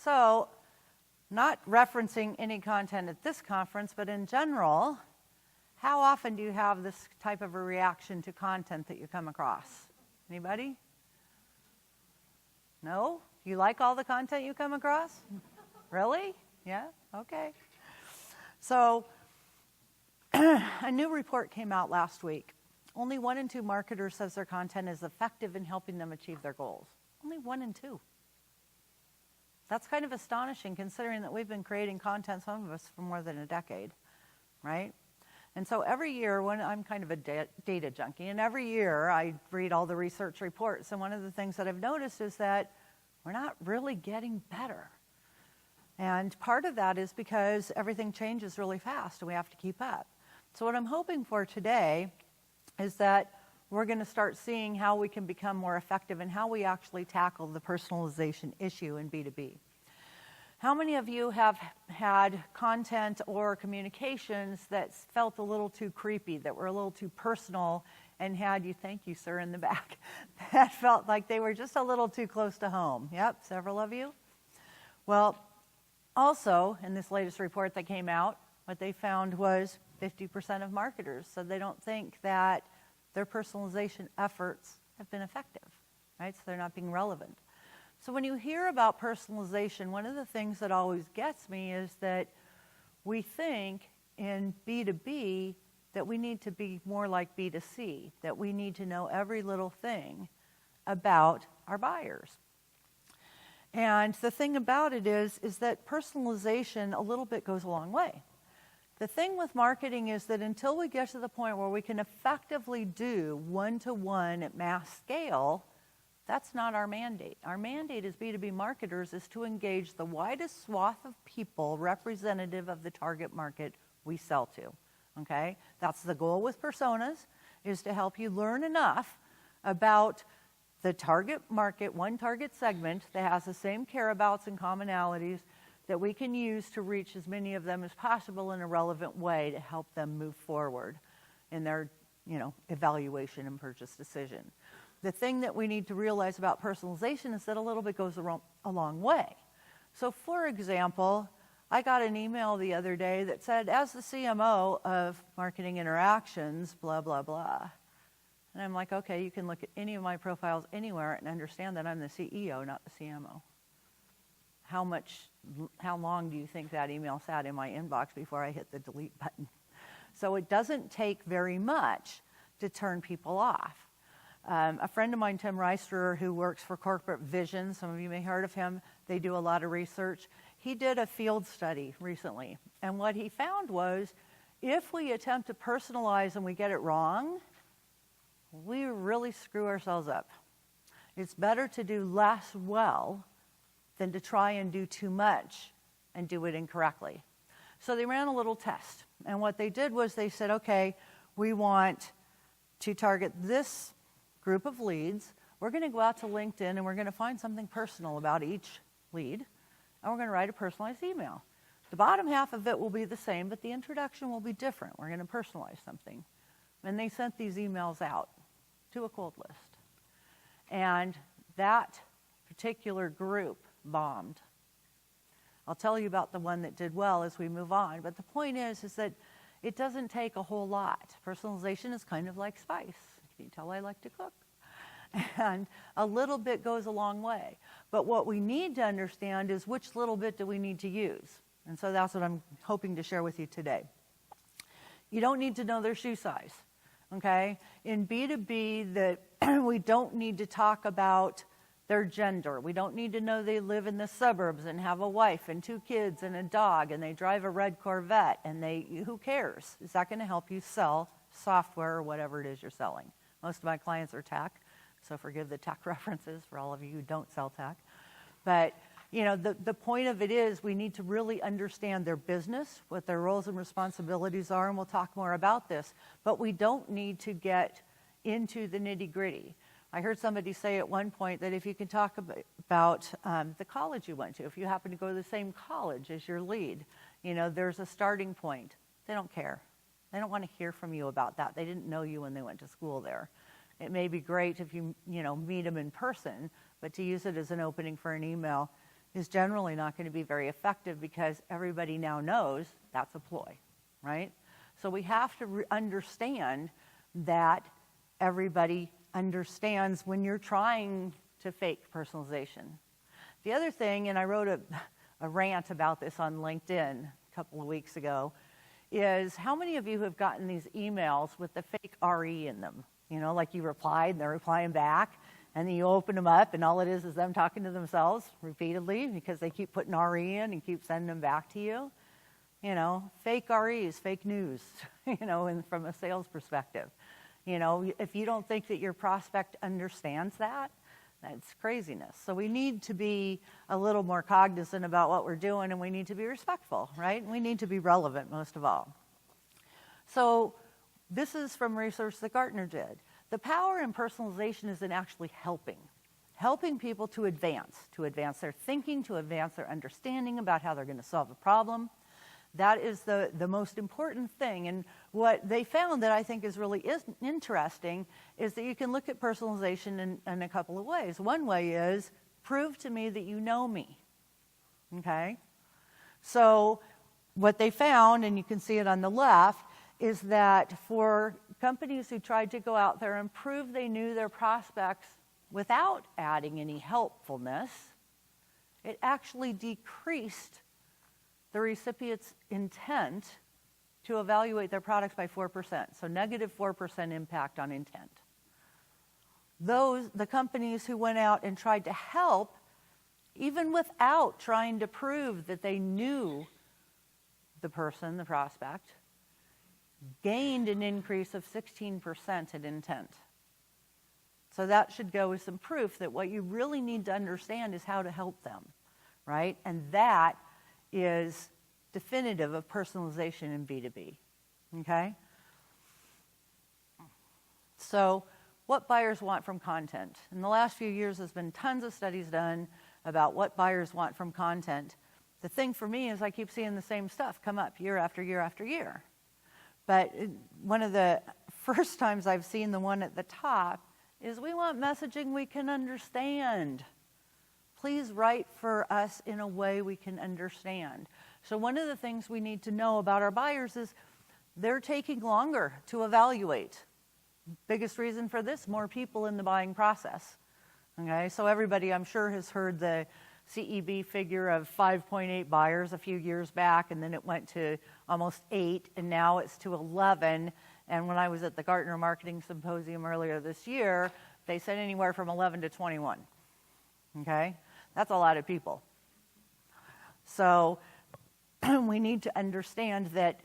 So, not referencing any content at this conference, but in general, how often do you have this type of a reaction to content that you come across? Anybody? No? You like all the content you come across? Really? Yeah? Okay. So, a new report came out last week. Only 1 in 2 marketers says their content is effective in helping them achieve their goals. Only 1 in 2. That's kind of astonishing considering that we've been creating content, some of us, for more than a decade, right? And so every year, when I'm kind of a data junkie, and every year I read all the research reports, and one of the things that I've noticed is that we're not really getting better. And part of that is because everything changes really fast and we have to keep up. So what I'm hoping for today is that we're going to start seeing how we can become more effective and how we actually tackle the personalization issue in B2B. How many of you have had content or communications that felt a little too creepy, that were a little too personal, and had you, thank you, sir, in the back, that felt like they were just a little too close to home? Yep, several of you. Well, also, in this latest report that came out, what they found was 50% of marketers said they don't think that their personalization efforts have been effective, right? So they're not being relevant. So when you hear about personalization, one of the things that always gets me is that we think in B2B that we need to be more like B2C, that we need to know every little thing about our buyers. And the thing about it is that personalization a little bit goes a long way. The thing with marketing is that until we get to the point where we can effectively do one-to-one at mass scale, that's not our mandate. Our mandate as B2B marketers is to engage the widest swath of people representative of the target market we sell to, okay? That's the goal with personas, is to help you learn enough about the target market, one target segment that has the same care-abouts and commonalities that we can use to reach as many of them as possible in a relevant way to help them move forward in their, evaluation and purchase decision. The thing that we need to realize about personalization is that a little bit goes a long way. So for example, I got an email the other day that said, as the CMO of Marketing Interactions, blah, blah, blah. And I'm like, okay, you can look at any of my profiles anywhere and understand that I'm the CEO, not the CMO. How long do you think that email sat in my inbox before I hit the delete button? So it doesn't take very much to turn people off. A friend of mine, Tim Reister, who works for Corporate Vision, some of you may have heard of him, they do a lot of research. He did a field study recently, and what he found was if we attempt to personalize and we get it wrong, we really screw ourselves up. It's better to do less well than to try and do too much and do it incorrectly. So they ran a little test. And what they did was they said, okay, we want to target this group of leads. We're going to go out to LinkedIn and we're going to find something personal about each lead. And we're going to write a personalized email. The bottom half of it will be the same, but the introduction will be different. We're going to personalize something. And they sent these emails out to a cold list. And that particular group bombed. I'll tell you about the one that did well as we move on. But the point is that it doesn't take a whole lot. Personalization is kind of like spice. Can you tell I like to cook? And a little bit goes a long way. But what we need to understand is which little bit do we need to use. And so that's what I'm hoping to share with you today. You don't need to know their shoe size, okay? In B2B, we don't need to talk about their gender. We don't need to know they live in the suburbs and have a wife and 2 kids and a dog and they drive a red Corvette and who cares? Is that going to help you sell software or whatever it is you're selling? Most of my clients are tech, so forgive the tech references for all of you who don't sell tech. But the point of it is we need to really understand their business, what their roles and responsibilities are, and we'll talk more about this. But we don't need to get into the nitty-gritty. I heard somebody say at one point that if you can talk about the college you went to, if you happen to go to the same college as your lead, there's a starting point. They don't care. They don't want to hear from you about that. They didn't know you when they went to school there. It may be great if you meet them in person, but to use it as an opening for an email is generally not going to be very effective because everybody now knows that's a ploy, right? So we have to understand that everybody understands when you're trying to fake personalization. The other thing, and I wrote a rant about this on LinkedIn a couple of weeks ago, is how many of you have gotten these emails with the fake RE in them? You know, like you replied and they're replying back, and then you open them up and all it is them talking to themselves repeatedly because they keep putting RE in and keep sending them back to you. You know, fake REs, fake news, you know, and from a sales perspective. You know, if you don't think that your prospect understands that, that's craziness. So we need to be a little more cognizant about what we're doing, and we need to be respectful, right? And we need to be relevant most of all. So this is from research that Gartner did. The power in personalization is in actually helping people to advance their thinking, to advance their understanding about how they're going to solve a problem. That is the most important thing. And what they found that I think is really interesting is that you can look at personalization in a couple of ways. One way is, prove to me that you know me, okay? So what they found, and you can see it on the left, is that for companies who tried to go out there and prove they knew their prospects without adding any helpfulness, it actually decreased the recipient's intent to evaluate their products by 4%, so negative 4% impact on intent. The companies who went out and tried to help, even without trying to prove that they knew the person, the prospect, gained an increase of 16% in intent. So that should go with some proof that what you really need to understand is how to help them, right? And that is definitive of personalization in B2B, okay? So what buyers want from content. In the last few years, there's been tons of studies done about what buyers want from content. The thing for me is I keep seeing the same stuff come up year after year after year. But one of the first times I've seen the one at the top is we want messaging we can understand. Please write for us in a way we can understand. So one of the things we need to know about our buyers is they're taking longer to evaluate. Biggest reason for this, more people in the buying process. Okay, so everybody I'm sure has heard the CEB figure of 5.8 buyers a few years back, and then it went to almost 8, and now it's to 11. And when I was at the Gartner Marketing Symposium earlier this year, they said anywhere from 11 to 21. Okay? That's a lot of people. So we need to understand that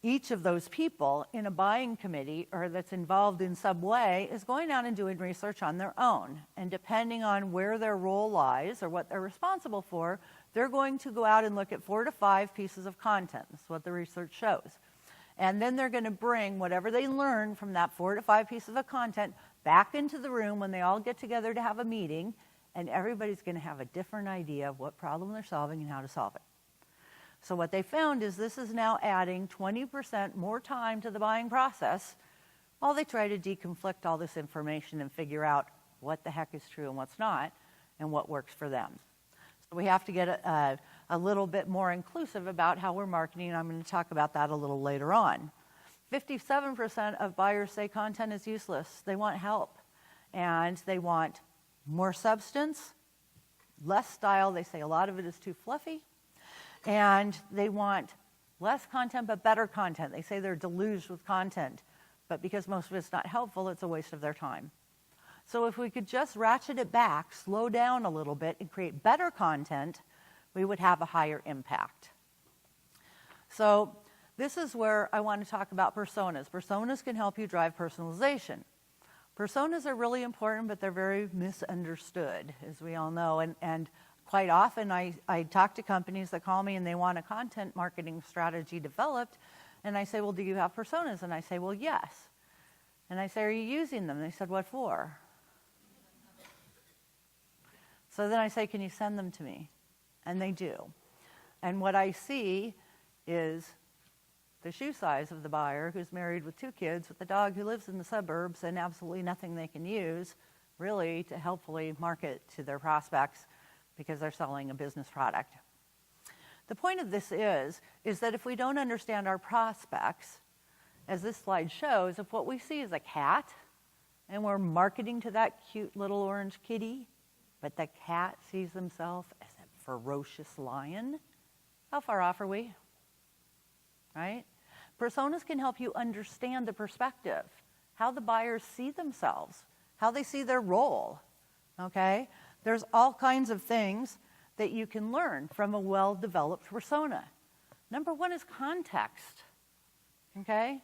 each of those people in a buying committee or that's involved in some way is going out and doing research on their own. And depending on where their role lies or what they're responsible for, they're going to go out and look at 4 to 5 pieces of content. That's what the research shows. And then they're going to bring whatever they learn from that 4 to 5 pieces of content back into the room when they all get together to have a meeting, and everybody's going to have a different idea of what problem they're solving and how to solve it. So what they found is this is now adding 20% more time to the buying process while they try to deconflict all this information and figure out what the heck is true and what's not and what works for them. So we have to get a little bit more inclusive about how we're marketing, and I'm going to talk about that a little later on. 57% of buyers say content is useless. They want help, and they want more substance, less style. They say a lot of it is too fluffy. And they want less content but better content. They say they're deluged with content, but because most of it's not helpful, it's a waste of their time. So if we could just ratchet it back, slow down a little bit, and create better content, we would have a higher impact. So this is where I want to talk about personas. Personas can help you drive personalization. Personas are really important, but they're very misunderstood, as we all know. And quite often, I talk to companies that call me and they want a content marketing strategy developed. And I say, well, do you have personas? And I say, well, yes. And I say, are you using them? And they said, what for? So then I say, can you send them to me? And they do. And what I see is the shoe size of the buyer who's married with 2 kids with a dog who lives in the suburbs and absolutely nothing they can use really to helpfully market to their prospects because they're selling a business product. The point of this is that if we don't understand our prospects, as this slide shows, if what we see is a cat and we're marketing to that cute little orange kitty, but the cat sees themselves as a ferocious lion, how far off are we? Right? Personas can help you understand the perspective, how the buyers see themselves, how they see their role, okay? There's all kinds of things that you can learn from a well-developed persona. Number one is context, okay?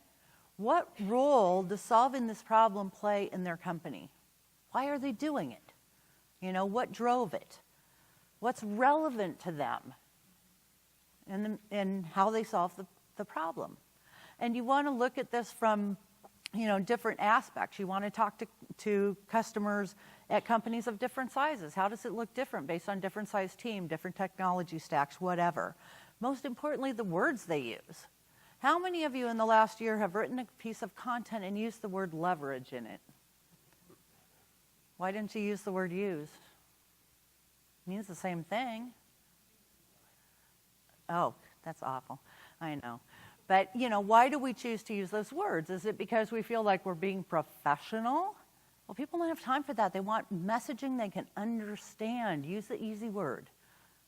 What role does solving this problem play in their company? Why are they doing it? You know, what drove it? What's relevant to them? And how they solve the problem. And you want to look at this from, different aspects. You want to talk to customers at companies of different sizes. How does it look different based on different size team, different technology stacks, whatever? Most importantly, the words they use. How many of you in the last year have written a piece of content and used the word leverage in it? Why didn't you use the word use? It means the same thing. Oh, that's awful. I know. But, why do we choose to use those words? Is it because we feel like we're being professional? Well, people don't have time for that. They want messaging they can understand. Use the easy word,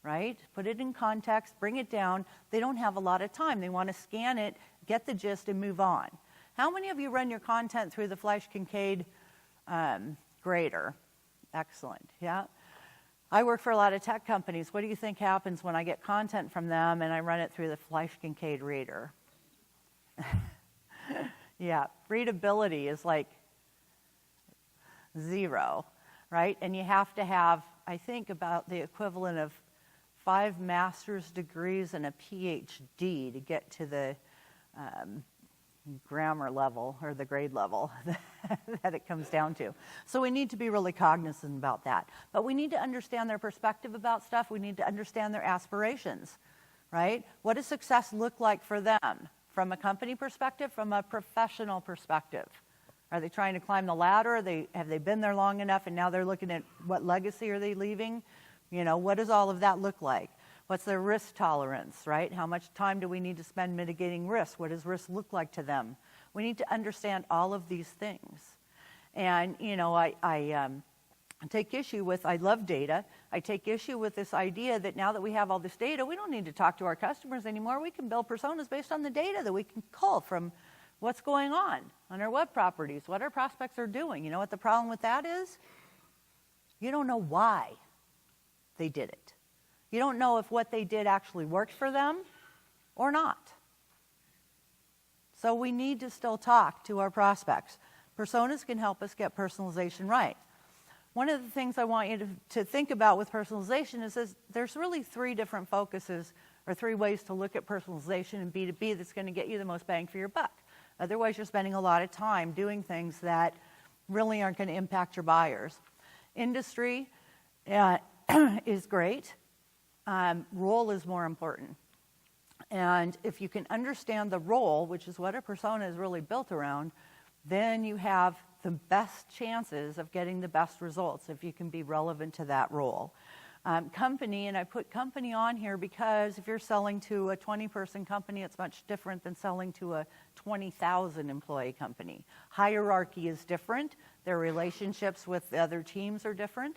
right? Put it in context, bring it down. They don't have a lot of time. They want to scan it, get the gist, and move on. How many of you run your content through the Fleisch-Kincaid grader? Excellent, yeah? I work for a lot of tech companies. What do you think happens when I get content from them and I run it through the Fleisch-Kincaid reader? Yeah, readability is like 0, right? And you have to have, I think, about the equivalent of 5 master's degrees and a PhD to get to the grammar level or the grade level that it comes down to. So we need to be really cognizant about that. But we need to understand their perspective about stuff. We need to understand their aspirations, right? What does success look like for them? From a company perspective, from a professional perspective. Are they trying to climb the ladder? Have they been there long enough and now they're looking at what legacy are they leaving? What does all of that look like? What's their risk tolerance, right? How much time do we need to spend mitigating risk? What does risk look like to them? We need to understand all of these things. And, I take issue with, I love data. I take issue with this idea that now that we have all this data, we don't need to talk to our customers anymore. We can build personas based on the data that we can cull from what's going on our web properties, what our prospects are doing. You know what the problem with that is? You don't know why they did it. You don't know if what they did actually worked for them or not. So we need to still talk to our prospects. Personas can help us get personalization right. One of the things I want you to think about with personalization is there's really 3 different focuses or 3 ways to look at personalization in B2B that's going to get you the most bang for your buck. Otherwise, you're spending a lot of time doing things that really aren't going to impact your buyers. Industry is great. Role is more important. And if you can understand the role, which is what a persona is really built around, then you have the best chances of getting the best results if you can be relevant to that role. Company, and I put company on here because if you're selling to a 20-person company, it's much different than selling to a 20,000 employee company. Hierarchy is different. Their relationships with the other teams are different.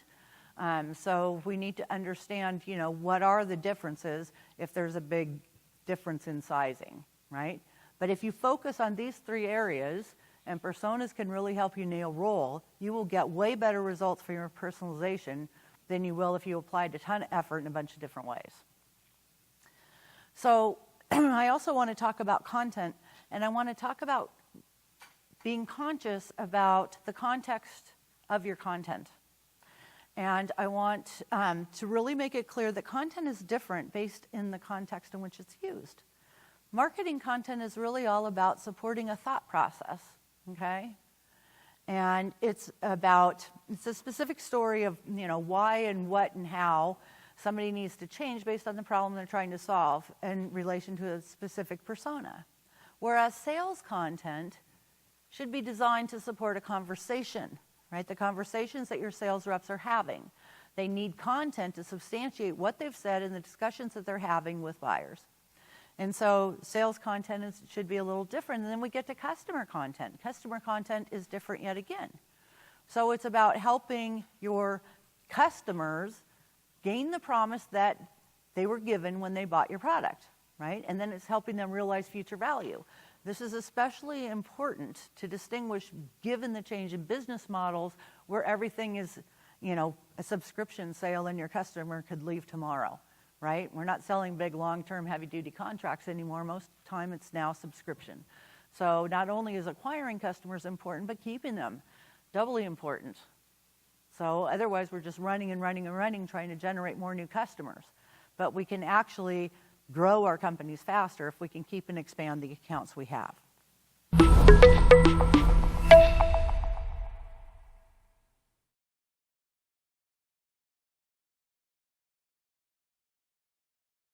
So we need to understand, what are the differences if there's a big difference in sizing, right? But if you focus on these 3 areas, and personas can really help you nail role, you will get way better results for your personalization than you will if you applied a ton of effort in a bunch of different ways. So I also want to talk about content, and I want to talk about being conscious about the context of your content. And I want to really make it clear that content is different based in the context in which it's used. Marketing content is really all about supporting a thought process, okay? And it's a specific story of, why and what and how somebody needs to change based on the problem they're trying to solve in relation to a specific persona. Whereas sales content should be designed to support a conversation, right? The conversations that your sales reps are having. They need content to substantiate what they've said in the discussions that they're having with buyers. And so sales content should be a little different. And then we get to customer content. Customer content is different yet again. So it's about helping your customers gain the promise that they were given when they bought your product, right? And then it's helping them realize future value. This is especially important to distinguish given the change in business models where everything is, a subscription sale and your customer could leave tomorrow, right? We're not selling big long-term heavy-duty contracts anymore. Most of the time it's now subscription. So not only is acquiring customers important, but keeping them, doubly important. So otherwise we're just running and running and running trying to generate more new customers. But we can actually grow our companies faster if we can keep and expand the accounts we have.